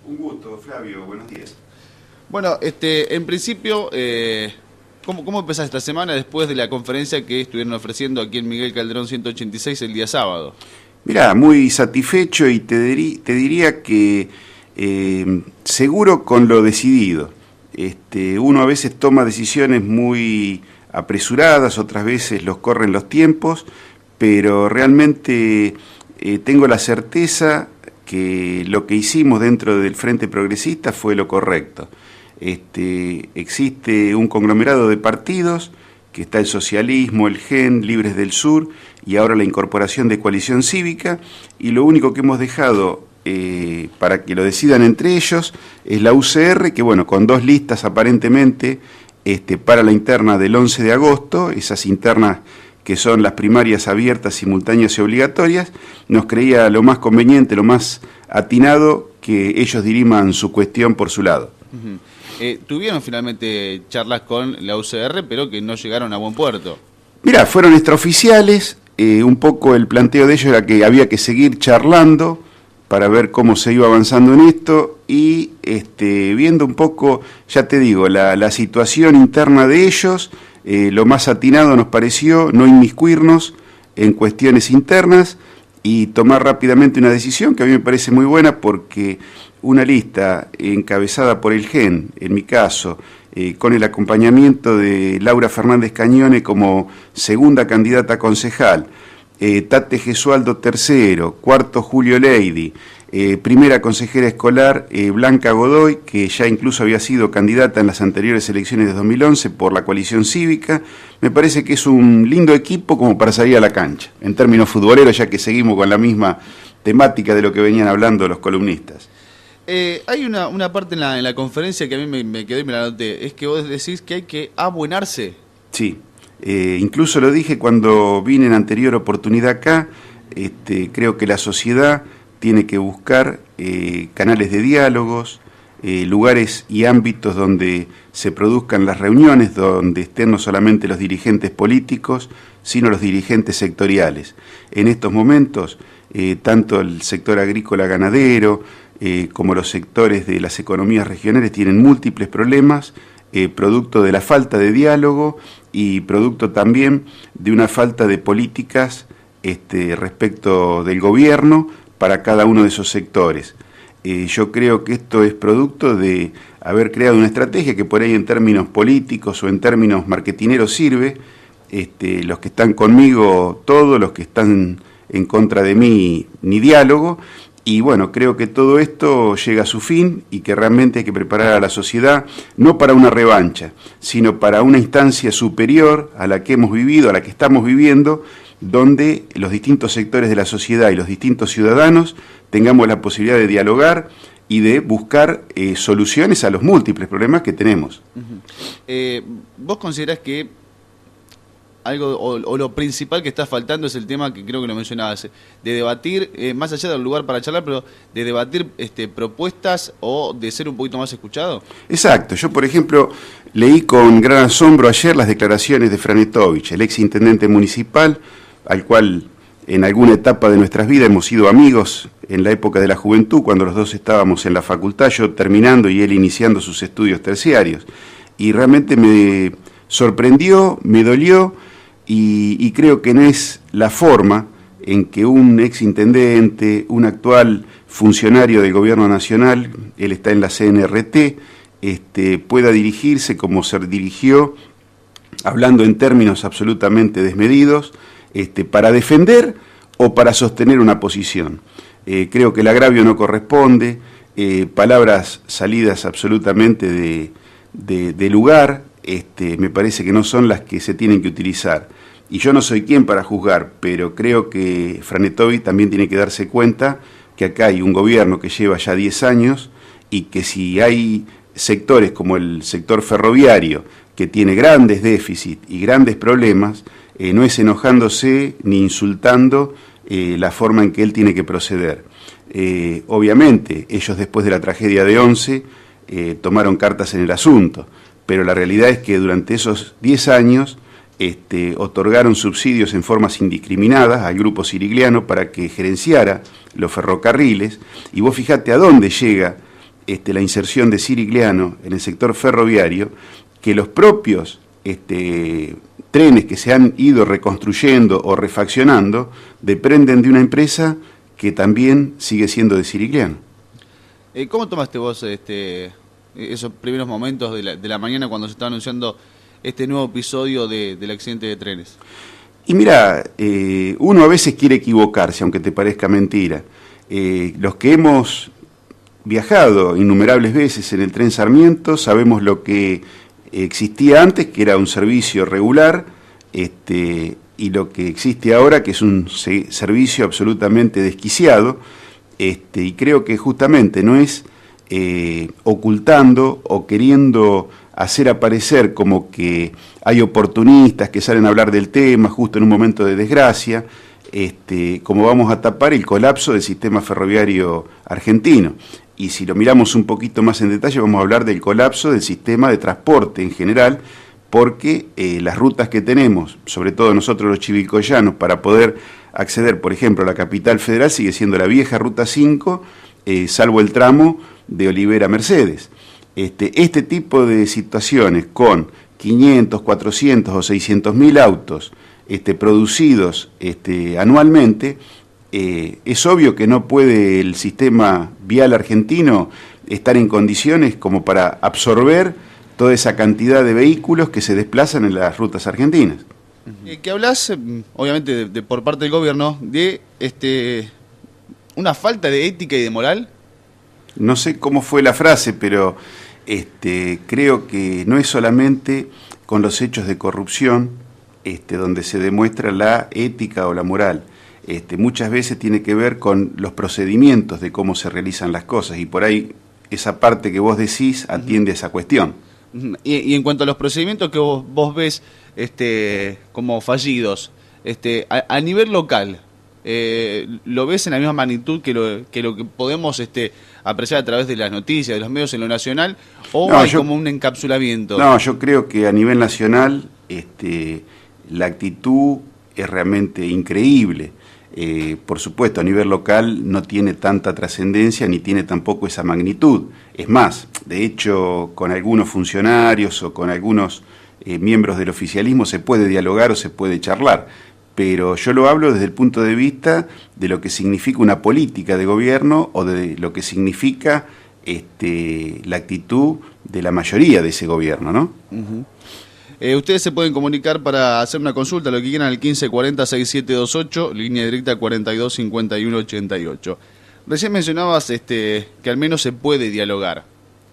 Un gusto, Flavio, buenos días. Bueno, en principio, ¿cómo empezaste esta semana después de la conferencia que estuvieron ofreciendo aquí en Miguel Calderón 186 el día sábado? Mirá, muy satisfecho y te diría que seguro con lo decidido. Uno a veces toma decisiones muy apresuradas, otras veces los corren los tiempos, pero realmente tengo la certeza que lo que hicimos dentro del Frente Progresista fue lo correcto. Existe un conglomerado de partidos, que está el socialismo, el GEN, Libres del Sur, y ahora la incorporación de Coalición Cívica, y lo único que hemos dejado para que lo decidan entre ellos es la UCR, que bueno, con dos listas aparentemente para la interna del 11 de agosto, esas internas que son las primarias abiertas, simultáneas y obligatorias, nos creía lo más conveniente, lo más atinado que ellos diriman su cuestión por su lado. Tuvieron finalmente charlas con la UCR, pero que no llegaron a buen puerto. Mirá, fueron extraoficiales, un poco el planteo de ellos era que había que seguir charlando para ver cómo se iba avanzando en esto y viendo un poco, ya te digo, la situación interna de ellos. Lo más atinado nos pareció no inmiscuirnos en cuestiones internas y tomar rápidamente una decisión que a mí me parece muy buena, porque una lista encabezada por el GEN, en mi caso, con el acompañamiento de Laura Fernández Cañone como segunda candidata a concejal, Tate Gesualdo tercero, cuarto Julio Leidy, primera consejera escolar Blanca Godoy, que ya incluso había sido candidata en las anteriores elecciones de 2011 por la Coalición Cívica. Me parece que es un lindo equipo como para salir a la cancha, en términos futboleros, ya que seguimos con la misma temática de lo que venían hablando los columnistas. Hay una parte en la conferencia que a mí me quedó y me la anoté, es que vos decís que hay que abuenarse. Sí, incluso lo dije cuando vine en anterior oportunidad acá. Creo que la sociedad tiene que buscar canales de diálogos, lugares y ámbitos donde se produzcan las reuniones, donde estén no solamente los dirigentes políticos, sino los dirigentes sectoriales. En estos momentos, tanto el sector agrícola ganadero como los sectores de las economías regionales tienen múltiples problemas, producto de la falta de diálogo y producto también de una falta de políticas respecto del gobierno para cada uno de esos sectores. Yo creo que esto es producto de haber creado una estrategia que por ahí en términos políticos o en términos marketineros sirve. Los que están conmigo, todos los que están en contra de mí, ni diálogo. Y bueno, creo que todo esto llega a su fin y que realmente hay que preparar a la sociedad, no para una revancha, sino para una instancia superior a la que hemos vivido, a la que estamos viviendo, donde los distintos sectores de la sociedad y los distintos ciudadanos tengamos la posibilidad de dialogar y de buscar soluciones a los múltiples problemas que tenemos. ¿Vos considerás que algo o lo principal que está faltando es el tema que creo que lo mencionabas, de debatir, más allá del lugar para charlar, pero de debatir propuestas o de ser un poquito más escuchado? Exacto. Yo, por ejemplo, leí con gran asombro ayer las declaraciones de Franetovich, el ex intendente municipal, al cual en alguna etapa de nuestras vidas hemos sido amigos en la época de la juventud, cuando los dos estábamos en la facultad, yo terminando y él iniciando sus estudios terciarios. Y realmente me sorprendió, me dolió, y creo que no es la forma en que un ex intendente, un actual funcionario del gobierno nacional, él está en la CNRT, pueda dirigirse como se dirigió, hablando en términos absolutamente desmedidos, para defender o para sostener una posición. Creo que el agravio no corresponde, palabras salidas absolutamente de lugar, me parece que no son las que se tienen que utilizar. Y yo no soy quien para juzgar, pero creo que Franetovich también tiene que darse cuenta que acá hay un gobierno que lleva ya 10 años y que si hay sectores como el sector ferroviario que tiene grandes déficits y grandes problemas, no es enojándose ni insultando la forma en que él tiene que proceder. Obviamente, ellos después de la tragedia de Once tomaron cartas en el asunto, pero la realidad es que durante esos 10 años otorgaron subsidios en formas indiscriminadas al grupo Cirigliano para que gerenciara los ferrocarriles, y vos fijate a dónde llega la inserción de Cirigliano en el sector ferroviario, que los propios trenes que se han ido reconstruyendo o refaccionando dependen de una empresa que también sigue siendo de Cirigliano. ¿Cómo tomaste vos esos primeros momentos de la mañana cuando se estaba anunciando este nuevo episodio del accidente de trenes? Y mira, uno a veces quiere equivocarse, aunque te parezca mentira. Los que hemos viajado innumerables veces en el tren Sarmiento sabemos lo que existía antes, que era un servicio regular, y lo que existe ahora, que es un servicio absolutamente desquiciado, y creo que justamente no es ocultando o queriendo hacer aparecer como que hay oportunistas que salen a hablar del tema justo en un momento de desgracia, como vamos a tapar el colapso del sistema ferroviario argentino. Y si lo miramos un poquito más en detalle, vamos a hablar del colapso del sistema de transporte en general, porque las rutas que tenemos, sobre todo nosotros los chivilcoyanos, para poder acceder, por ejemplo, a la capital federal, sigue siendo la vieja Ruta 5, salvo el tramo de Olivera a Mercedes. Este tipo de situaciones con 500, 400 o 600.000 autos producidos anualmente, es obvio que no puede el sistema vial argentino estar en condiciones como para absorber toda esa cantidad de vehículos que se desplazan en las rutas argentinas. Que hablas, obviamente, por parte del gobierno, de una falta de ética y de moral. No sé cómo fue la frase, pero creo que no es solamente con los hechos de corrupción donde se demuestra la ética o la moral. Muchas veces tiene que ver con los procedimientos de cómo se realizan las cosas, y por ahí esa parte que vos decís atiende a esa cuestión. Y en cuanto a los procedimientos que vos ves como fallidos, a nivel local, ¿lo ves en la misma magnitud que lo que podemos apreciar a través de las noticias, de los medios en lo nacional, o no, hay como un encapsulamiento? No, yo creo que a nivel nacional la actitud es realmente increíble. Por supuesto, a nivel local no tiene tanta trascendencia ni tiene tampoco esa magnitud. Es más, de hecho, con algunos funcionarios o con algunos miembros del oficialismo se puede dialogar o se puede charlar, pero yo lo hablo desde el punto de vista de lo que significa una política de gobierno o de lo que significa la actitud de la mayoría de ese gobierno, ¿no? Uh-huh. Ustedes se pueden comunicar para hacer una consulta, lo que quieran, al 1540-6728, línea directa 425188. Recién mencionabas que al menos se puede dialogar.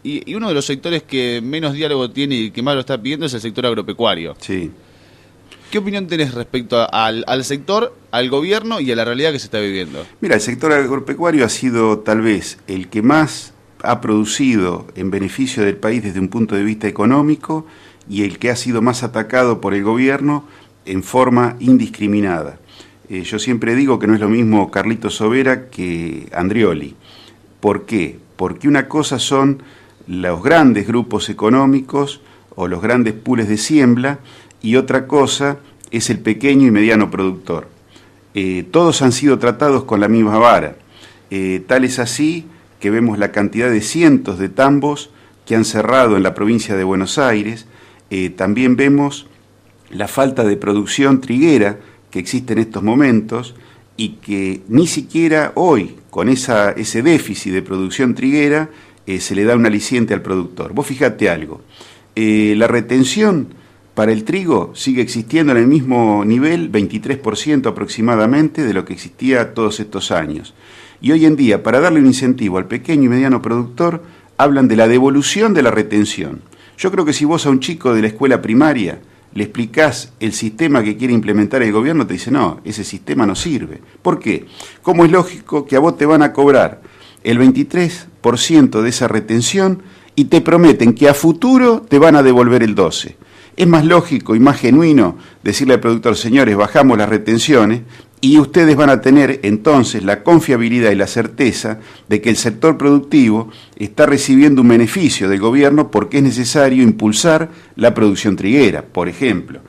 Y uno de los sectores que menos diálogo tiene y que más lo está pidiendo es el sector agropecuario. Sí. ¿Qué opinión tenés respecto al sector, al gobierno y a la realidad que se está viviendo? Mira, el sector agropecuario ha sido tal vez el que más ha producido en beneficio del país desde un punto de vista económico, y el que ha sido más atacado por el gobierno en forma indiscriminada. Yo siempre digo que no es lo mismo Carlitos Sobera que Andrioli. ¿Por qué? Porque una cosa son los grandes grupos económicos o los grandes pools de siembra, y otra cosa es el pequeño y mediano productor. Todos han sido tratados con la misma vara. Tal es así que vemos la cantidad de cientos de tambos que han cerrado en la provincia de Buenos Aires. También vemos la falta de producción triguera que existe en estos momentos, y que ni siquiera hoy, con ese déficit de producción triguera, se le da un aliciente al productor. Vos fíjate algo, la retención para el trigo sigue existiendo en el mismo nivel, 23% aproximadamente, de lo que existía todos estos años. Y hoy en día, para darle un incentivo al pequeño y mediano productor, hablan de la devolución de la retención. Yo creo que si vos a un chico de la escuela primaria le explicás el sistema que quiere implementar el gobierno, te dice, no, ese sistema no sirve. ¿Por qué? ¿Cómo es lógico que a vos te van a cobrar el 23% de esa retención y te prometen que a futuro te van a devolver el 12%? Es más lógico y más genuino decirle al productor, señores, bajamos las retenciones, y ustedes van a tener entonces la confiabilidad y la certeza de que el sector productivo está recibiendo un beneficio del gobierno, porque es necesario impulsar la producción triguera, por ejemplo.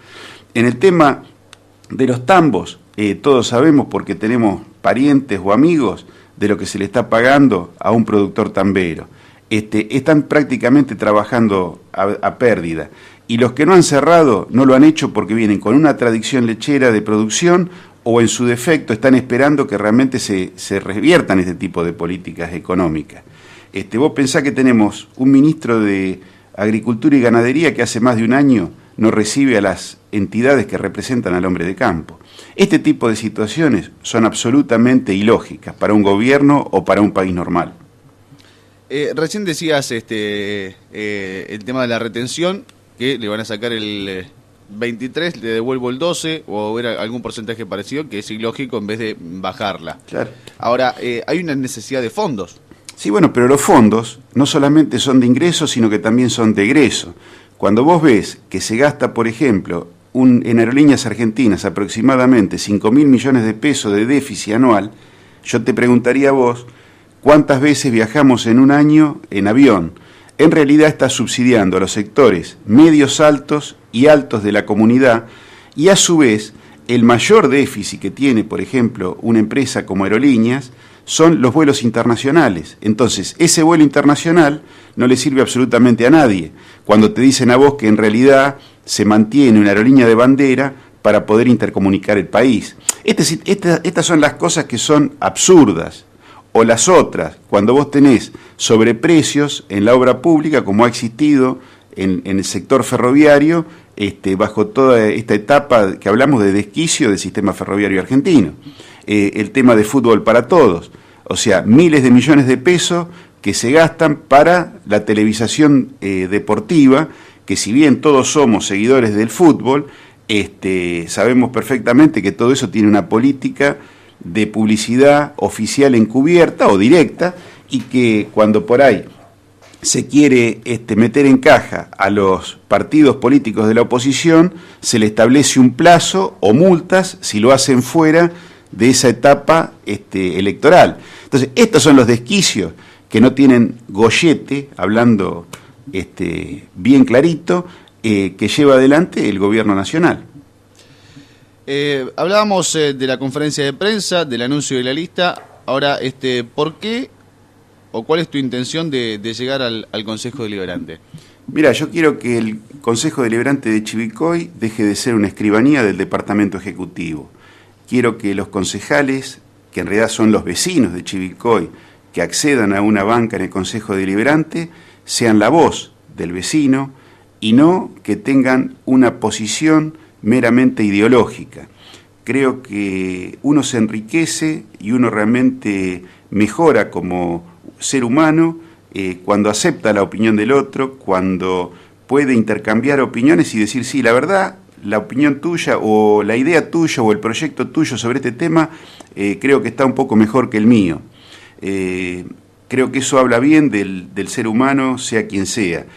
En el tema de los tambos, todos sabemos, porque tenemos parientes o amigos, de lo que se le está pagando a un productor tambero. están prácticamente trabajando a pérdida. Y los que no han cerrado no lo han hecho porque vienen con una tradición lechera de producción o en su defecto están esperando que realmente se reviertan este tipo de políticas económicas. Vos pensás que tenemos un ministro de Agricultura y Ganadería que hace más de un año no recibe a las entidades que representan al hombre de campo. Este tipo de situaciones son absolutamente ilógicas para un gobierno o para un país normal. Recién decías el tema de la retención, que le van a sacar el 23, le devuelvo el 12, o ver algún porcentaje parecido, que es ilógico en vez de bajarla. Claro. Ahora, hay una necesidad de fondos. Sí, bueno, pero los fondos no solamente son de ingresos, sino que también son de egreso. Cuando vos ves que se gasta, por ejemplo, en Aerolíneas Argentinas aproximadamente 5.000 millones de pesos de déficit anual, yo te preguntaría a vos, ¿cuántas veces viajamos en un año en avión? En realidad está subsidiando a los sectores medios altos y altos de la comunidad y a su vez el mayor déficit que tiene, por ejemplo, una empresa como Aerolíneas son los vuelos internacionales. Entonces, ese vuelo internacional no le sirve absolutamente a nadie. Cuando te dicen a vos que en realidad se mantiene una aerolínea de bandera para poder intercomunicar el país. Estas son las cosas que son absurdas. O las otras, cuando vos tenés sobreprecios en la obra pública, como ha existido en el sector ferroviario, bajo toda esta etapa que hablamos de desquicio del sistema ferroviario argentino. El tema de fútbol para todos, o sea, miles de millones de pesos que se gastan para la televisación deportiva, que si bien todos somos seguidores del fútbol, sabemos perfectamente que todo eso tiene una política de publicidad oficial encubierta o directa, y que cuando por ahí se quiere meter en caja a los partidos políticos de la oposición, se le establece un plazo o multas si lo hacen fuera de esa etapa electoral. Entonces, estos son los desquicios que no tienen gollete, hablando bien clarito, que lleva adelante el gobierno nacional. Hablábamos de la conferencia de prensa, del anuncio de la lista. Ahora, ¿por qué o cuál es tu intención de llegar al Consejo Deliberante? Mira, yo quiero que el Consejo Deliberante de Chivilcoy deje de ser una escribanía del Departamento Ejecutivo. Quiero que los concejales, que en realidad son los vecinos de Chivilcoy, que accedan a una banca en el Consejo Deliberante, sean la voz del vecino y no que tengan una posición meramente ideológica. Creo que uno se enriquece y uno realmente mejora como ser humano cuando acepta la opinión del otro, cuando puede intercambiar opiniones y decir, sí, la verdad, la opinión tuya o la idea tuya o el proyecto tuyo sobre este tema creo que está un poco mejor que el mío. Creo que eso habla bien del ser humano, sea quien sea.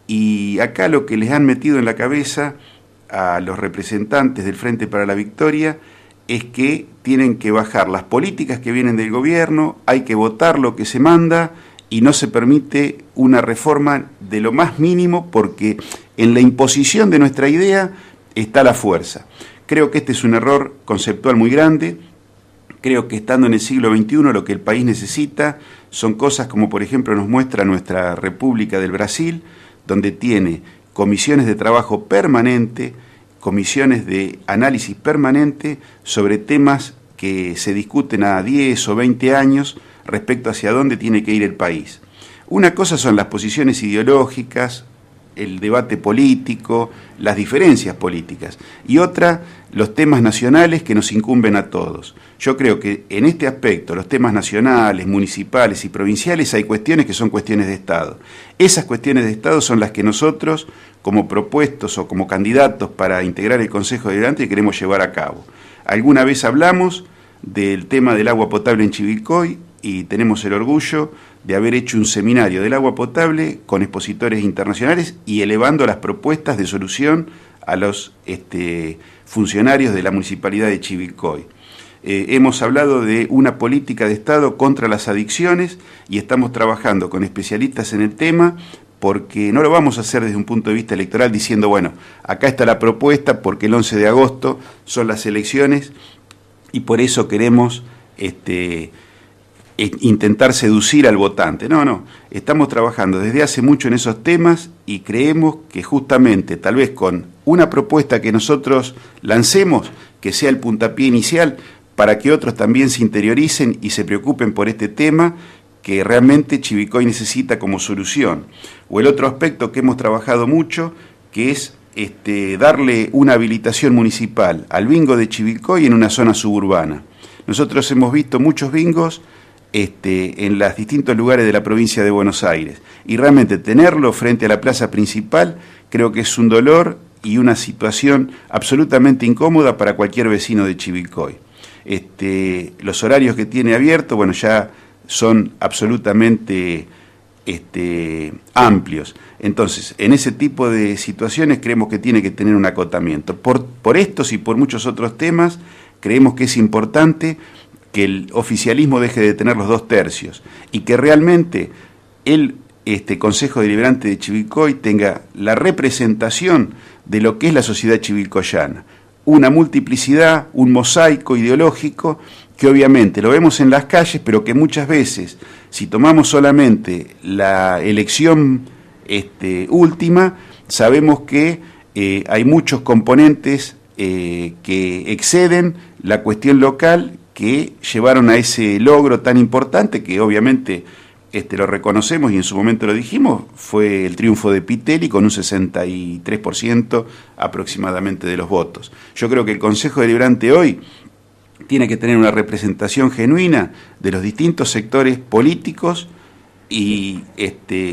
Y acá lo que les han metido en la cabeza a los representantes del Frente para la Victoria es que tienen que bajar las políticas que vienen del gobierno, hay que votar lo que se manda y no se permite una reforma de lo más mínimo porque en la imposición de nuestra idea está la fuerza. Creo que este es un error conceptual muy grande. Creo que estando en el siglo XXI lo que el país necesita son cosas como por ejemplo nos muestra nuestra República del Brasil, donde tiene comisiones de trabajo permanente, comisiones de análisis permanente sobre temas que se discuten a 10 o 20 años respecto hacia dónde tiene que ir el país. Una cosa son las posiciones ideológicas, el debate político, las diferencias políticas, y otra, los temas nacionales que nos incumben a todos. Yo creo que en este aspecto, los temas nacionales, municipales y provinciales, hay cuestiones que son cuestiones de Estado. Esas cuestiones de Estado son las que nosotros, como propuestos o como candidatos para integrar el Consejo Deliberante, queremos llevar a cabo. Alguna vez hablamos del tema del agua potable en Chivilcoy y tenemos el orgullo de haber hecho un seminario del agua potable con expositores internacionales y elevando las propuestas de solución a los funcionarios de la Municipalidad de Chivilcoy. Hemos hablado de una política de Estado contra las adicciones y estamos trabajando con especialistas en el tema porque no lo vamos a hacer desde un punto de vista electoral diciendo, bueno, acá está la propuesta porque el 11 de agosto son las elecciones y por eso queremos intentar seducir al votante. No, estamos trabajando desde hace mucho en esos temas y creemos que justamente, tal vez con una propuesta que nosotros lancemos, que sea el puntapié inicial para que otros también se interioricen y se preocupen por este tema que realmente Chivilcoy necesita como solución. O el otro aspecto que hemos trabajado mucho, que es darle una habilitación municipal al bingo de Chivilcoy en una zona suburbana. Nosotros hemos visto muchos bingos en los distintos lugares de la provincia de Buenos Aires, y realmente tenerlo frente a la plaza principal creo que es un dolor y una situación absolutamente incómoda para cualquier vecino de Chivilcoy. Los horarios que tiene abierto, bueno, ya son absolutamente amplios. Entonces, en ese tipo de situaciones creemos que tiene que tener un acotamiento. Por estos y por muchos otros temas, creemos que es importante que el oficialismo deje de tener los 2/3 y que realmente el Consejo Deliberante de Chivilcoy tenga la representación de lo que es la sociedad chivilcoyana. Una multiplicidad, un mosaico ideológico que obviamente lo vemos en las calles, pero que muchas veces, si tomamos solamente la elección última, sabemos que hay muchos componentes que exceden la cuestión local, que llevaron a ese logro tan importante, que obviamente lo reconocemos y en su momento lo dijimos, fue el triunfo de Pitelli con un 63% aproximadamente de los votos. Yo creo que el Consejo Deliberante hoy tiene que tener una representación genuina de los distintos sectores políticos y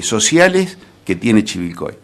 sociales que tiene Chivilcoy.